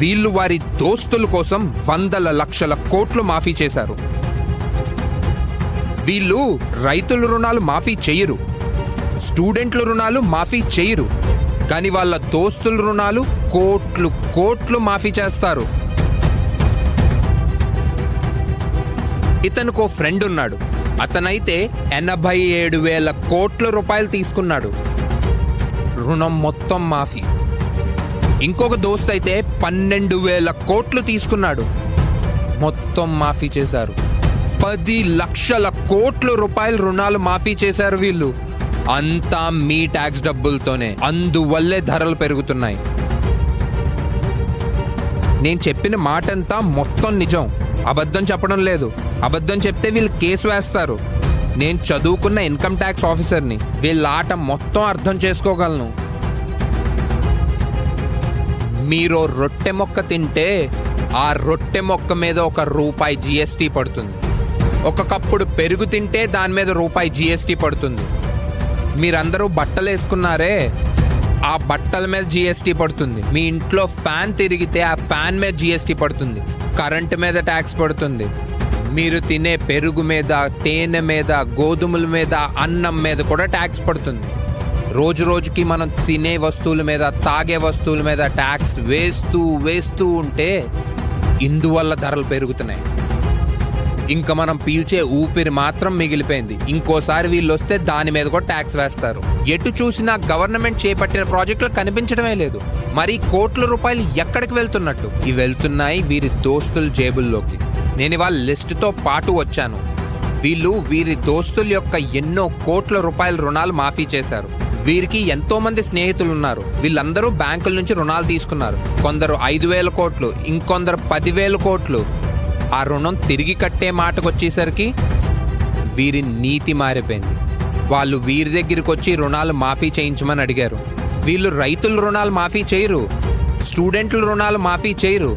వీళ్ళు వారి దోస్తుల కోసం వందల లక్షల కోట్లు మాఫీ చేశారు. వీళ్ళు రైతుల రుణాలు మాఫీ చేయరు, స్టూడెంట్ల రుణాలు మాఫీ చేయరు, కానీ వాళ్ళ దోస్తుల రుణాలు కోట్లు కోట్లు మాఫీ చేస్తారు. ఇతనుకో ఫ్రెండ్ ఉన్నాడు. అతనైతే 87,000 కోట్ల రూపాయలు తీసుకున్నాడు, రుణం మొత్తం మాఫీ. ఇంకొక దోస్త్ అయితే 12,000 కోట్లు తీసుకున్నాడు, మొత్తం మాఫీ చేశారు. 10 లక్షల కోట్ల రూపాయల రుణాలు మాఫీ చేశారు వీళ్ళు. అంతా మీ ట్యాక్స్ డబ్బులతోనే. అందువల్లే ధరలు పెరుగుతున్నాయి. నేను చెప్పిన మాటంతా మొత్తం నిజం, అబద్ధం చెప్పడం లేదు. అబద్ధం చెప్తే వీళ్ళు కేసు వేస్తారు. నేను చదువుకున్న ఇన్కమ్ ట్యాక్స్ ఆఫీసర్ని, వీళ్ళ ఆట మొత్తం అర్థం చేసుకోగలను. మీరు రొట్టె మొక్క తింటే ఆ రొట్టె మొక్క మీద ₹1 GST పడుతుంది. ఒక కప్పుడు పెరుగు తింటే దాని మీద ₹1 పడుతుంది. మీరందరూ బట్టలు వేసుకున్నారే, ఆ బట్టల మీద GST పడుతుంది. మీ ఇంట్లో ఫ్యాన్ తిరిగితే ఆ ఫ్యాన్ మీద GST పడుతుంది. కరెంటు మీద ట్యాక్స్ పడుతుంది. మీరు తినే పెరుగు మీద, తేనె మీద, గోధుమల మీద, అన్నం మీద కూడా ట్యాక్స్ పడుతుంది. రోజు రోజుకి మనం తినే వస్తువుల మీద, తాగే వస్తువుల మీద ట్యాక్స్ వేస్తూ ఉంటే ఇందువల్ల ధరలు పెరుగుతున్నాయి. ఇంకా మనం పీల్చే ఊపిరి మాత్రం మిగిలిపోయింది. ఇంకోసారి వీళ్ళు వస్తే దాని మీద కూడా ట్యాక్స్ వేస్తారు. ఎటు చూసినా గవర్నమెంట్ చేపట్టిన ప్రాజెక్టులు కనిపించడమే లేదు. మరి కోట్ల రూపాయలు ఎక్కడికి వెళ్తున్నట్టు? ఇవి వెళ్తున్నాయి వీరి దోస్తుల జేబుల్లోకి. నేను ఇవాళ లిస్టుతో పాటు వచ్చాను. వీరి దోస్తుల యొక్క ఎన్నో కోట్ల రూపాయల రుణాలు మాఫీ చేశారు. వీరికి ఎంతో మంది స్నేహితులు ఉన్నారు. వీళ్ళందరూ బ్యాంకుల నుంచి రుణాలు తీసుకున్నారు. కొందరు 5,000 కోట్లు, ఇంకొందరు 10,000 కోట్లు. ఆ రుణం తిరిగి కట్టే మాటకు వచ్చేసరికి వీరి నీతి మారిపోయింది. వాళ్ళు వీరి దగ్గరికి వచ్చి రుణాలు మాఫీ చేయించమని అడిగారు. వీళ్ళు రైతుల రుణాలు మాఫీ చేయరు, స్టూడెంట్ల రుణాలు మాఫీ చేయరు,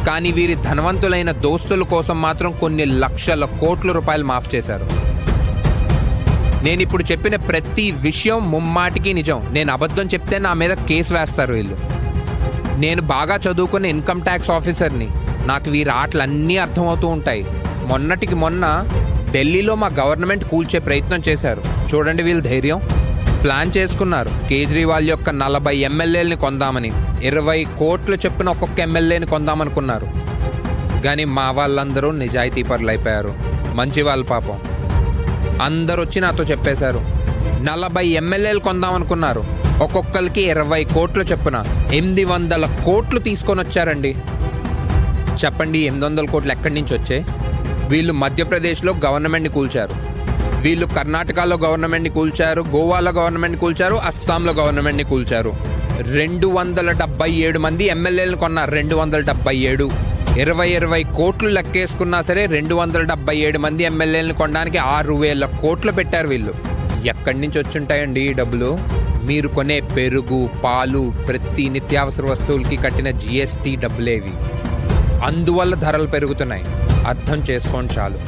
కానీ వీరి ధనవంతులైన దోస్తుల కోసం మాత్రం కొన్ని లక్షల కోట్ల రూపాయలు మాఫ్ చేశారు. నేను ఇప్పుడు చెప్పిన ప్రతి విషయం ముమ్మాటికి నిజం. నేను అబద్ధం చెప్తే నా మీద కేసు వేస్తారు వీళ్ళు. నేను బాగా చదువుకున్న ఇన్కమ్ ట్యాక్స్ ఆఫీసర్ని. నాకు వీరి ఆటలన్నీ అర్థమవుతూ ఉంటాయి. మొన్నటికి మొన్న ఢిల్లీలో మా గవర్నమెంట్ కూల్చే ప్రయత్నం చేశారు. చూడండి వీళ్ళ ధైర్యం. ప్లాన్ చేసుకున్నారు కేజ్రీవాల్ యొక్క 40 ఎమ్మెల్యేలని కొందామని. 20 కోట్లు చొప్పున ఒక్కొక్క ఎమ్మెల్యేని కొందామనుకున్నారు. కానీ మా వాళ్ళందరూ నిజాయితీ పరులు అయిపోయారు. మంచి వాళ్ళు పాపం. అందరూ వచ్చి నాతో చెప్పేశారు, 40 ఎమ్మెల్యేలు కొందామనుకున్నారు. ఒక్కొక్కరికి 20 కోట్లు చొప్పున 800 కోట్లు తీసుకొని వచ్చారండి. చెప్పండి 800 కోట్లు ఎక్కడి నుంచి వచ్చాయి? వీళ్ళు మధ్యప్రదేశ్లో గవర్నమెంట్ని కూల్చారు, వీళ్ళు కర్ణాటకలో గవర్నమెంట్ని కూల్చారు, గోవాలో గవర్నమెంట్ని కూల్చారు, అస్సాంలో గవర్నమెంట్ని కూల్చారు. 277 మంది ఎమ్మెల్యేలను కొన్నారు. 277, 20 కోట్లు లెక్కేసుకున్నా సరే 277 మంది ఎమ్మెల్యేలను కొనడానికి 6,000 కోట్లు పెట్టారు వీళ్ళు. ఎక్కడి నుంచి వచ్చుంటాయండి ఈ డబ్బులు? మీరు కొనే పెరుగు, పాలు, ప్రతి నిత్యావసర వస్తువులకి కట్టిన GST డబ్బులేవి. అందువల్ల ధరలు పెరుగుతున్నాయి. అర్థం చేసుకోండి చాలు.